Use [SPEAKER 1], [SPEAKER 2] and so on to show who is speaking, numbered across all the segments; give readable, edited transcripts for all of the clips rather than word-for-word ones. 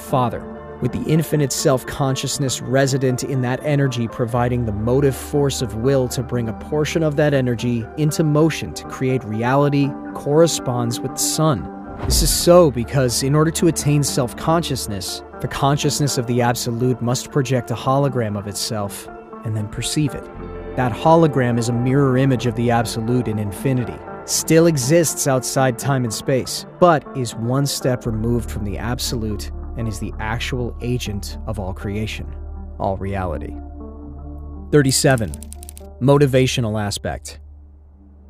[SPEAKER 1] Father, with the infinite self-consciousness resident in that energy providing the motive force of will to bring a portion of that energy into motion to create reality, corresponds with the Son. This is so because in order to attain self-consciousness, the consciousness of the Absolute must project a hologram of itself and then perceive it. That hologram is a mirror image of the Absolute in infinity, still exists outside time and space, but is one step removed from the Absolute and is the actual agent of all creation, all reality. 37. Motivational aspect.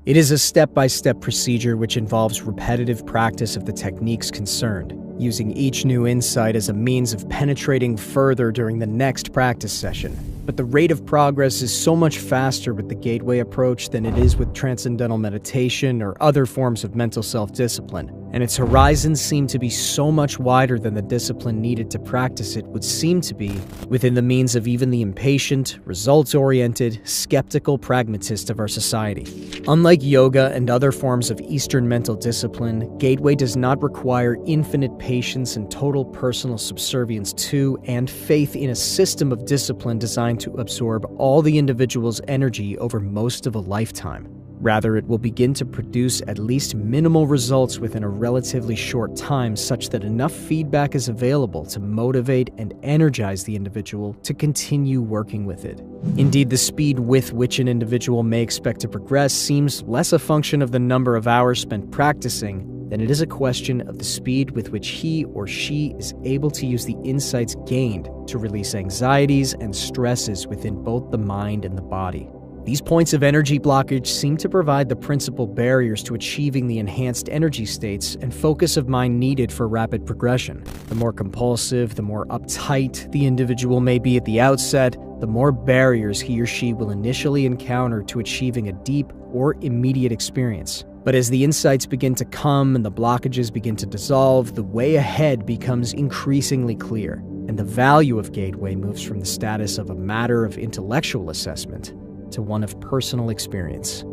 [SPEAKER 1] It is a step-by-step procedure which involves repetitive practice of the techniques concerned, using each new insight as a means of penetrating further during the next practice session. But the rate of progress is so much faster with the Gateway approach than it is with transcendental meditation or other forms of mental self-discipline, and its horizons seem to be so much wider than the discipline needed to practice it would seem to be within the means of even the impatient, results-oriented, skeptical pragmatist of our society. Unlike yoga and other forms of Eastern mental discipline, Gateway does not require infinite patience and total personal subservience to and faith in a system of discipline designed to absorb all the individual's energy over most of a lifetime. Rather, it will begin to produce at least minimal results within a relatively short time such that enough feedback is available to motivate and energize the individual to continue working with it. Indeed, the speed with which an individual may expect to progress seems less a function of the number of hours spent practicing than it is a question of the speed with which he or she is able to use the insights gained to release anxieties and stresses within both the mind and the body. These points of energy blockage seem to provide the principal barriers to achieving the enhanced energy states and focus of mind needed for rapid progression. The more compulsive, the more uptight the individual may be at the outset, the more barriers he or she will initially encounter to achieving a deep or immediate experience. But as the insights begin to come and the blockages begin to dissolve, the way ahead becomes increasingly clear, and the value of Gateway moves from the status of a matter of intellectual assessment to one of personal experience.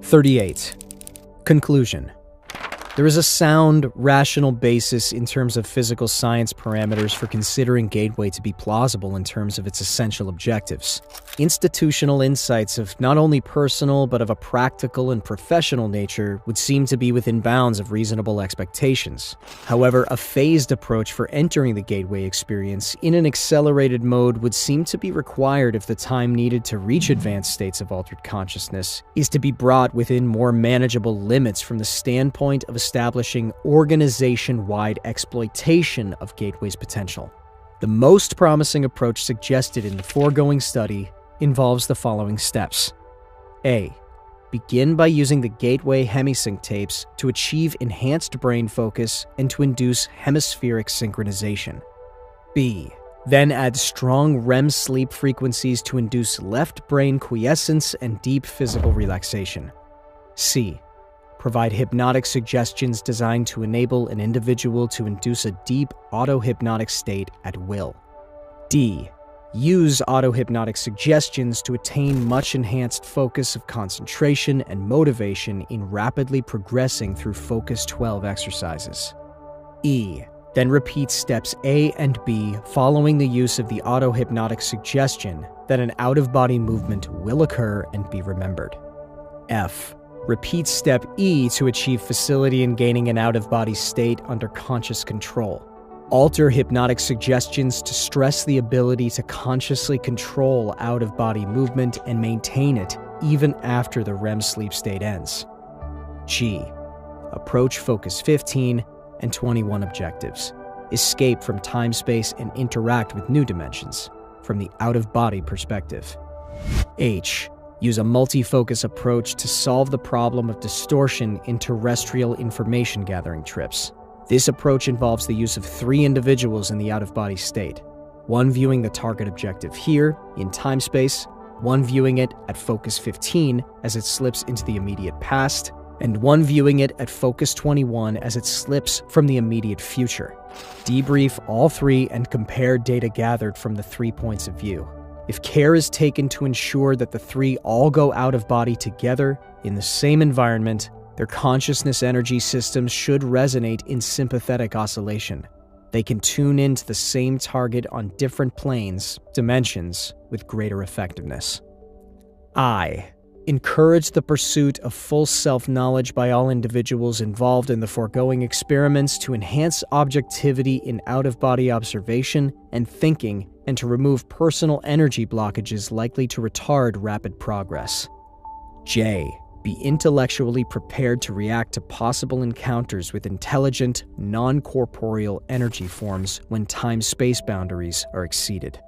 [SPEAKER 1] 38. Conclusion. There is a sound, rational basis in terms of physical science parameters for considering Gateway to be plausible in terms of its essential objectives. Institutional insights of not only personal but of a practical and professional nature would seem to be within bounds of reasonable expectations. However, a phased approach for entering the Gateway experience in an accelerated mode would seem to be required if the time needed to reach advanced states of altered consciousness is to be brought within more manageable limits from the standpoint of establishing organization-wide exploitation of Gateway's potential. The most promising approach suggested in the foregoing study involves the following steps. A. Begin by using the Gateway hemisync tapes to achieve enhanced brain focus and to induce hemispheric synchronization. B. Then add strong REM sleep frequencies to induce left brain quiescence and deep physical relaxation. C. Provide hypnotic suggestions designed to enable an individual to induce a deep auto-hypnotic state at will. D. Use auto-hypnotic suggestions to attain much enhanced focus of concentration and motivation in rapidly progressing through Focus 12 exercises. E. Then repeat steps A and B following the use of the auto-hypnotic suggestion that an out-of-body movement will occur and be remembered. F. Repeat step E to achieve facility in gaining an out-of-body state under conscious control. Alter hypnotic suggestions to stress the ability to consciously control out-of-body movement and maintain it even after the REM sleep state ends. G. Approach Focus 15 and 21 objectives. Escape from time-space and interact with new dimensions from the out-of-body perspective. H. Use a multi-focus approach to solve the problem of distortion in terrestrial information gathering trips. This approach involves the use of 3 individuals in the out-of-body state, one viewing the target objective here, in time-space, one viewing it at Focus 15 as it slips into the immediate past, and one viewing it at Focus 21 as it slips from the immediate future. Debrief all 3 and compare data gathered from the 3 points of view. If care is taken to ensure that the 3 all go out of body together in the same environment, their consciousness energy systems should resonate in sympathetic oscillation. they can tune into the same target on different planes, dimensions, with greater effectiveness. I. Encourage the pursuit of full self-knowledge by all individuals involved in the foregoing experiments to enhance objectivity in out-of-body observation and thinking and to remove personal energy blockages likely to retard rapid progress. J. Be intellectually prepared to react to possible encounters with intelligent, non-corporeal energy forms when time-space boundaries are exceeded.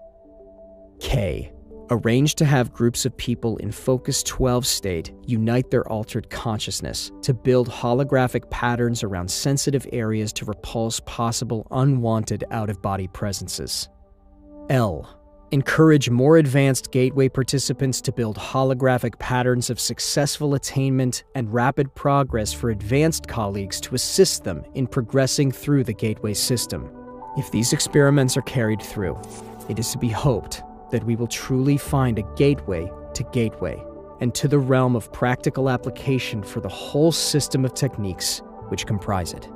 [SPEAKER 1] K. Arrange to have groups of people in Focus 12 state unite their altered consciousness to build holographic patterns around sensitive areas to repulse possible unwanted out-of-body presences. L. Encourage more advanced Gateway participants to build holographic patterns of successful attainment and rapid progress for advanced colleagues to assist them in progressing through the Gateway system. If these experiments are carried through, it is to be hoped that we will truly find a gateway to Gateway and to the realm of practical application for the whole system of techniques which comprise it.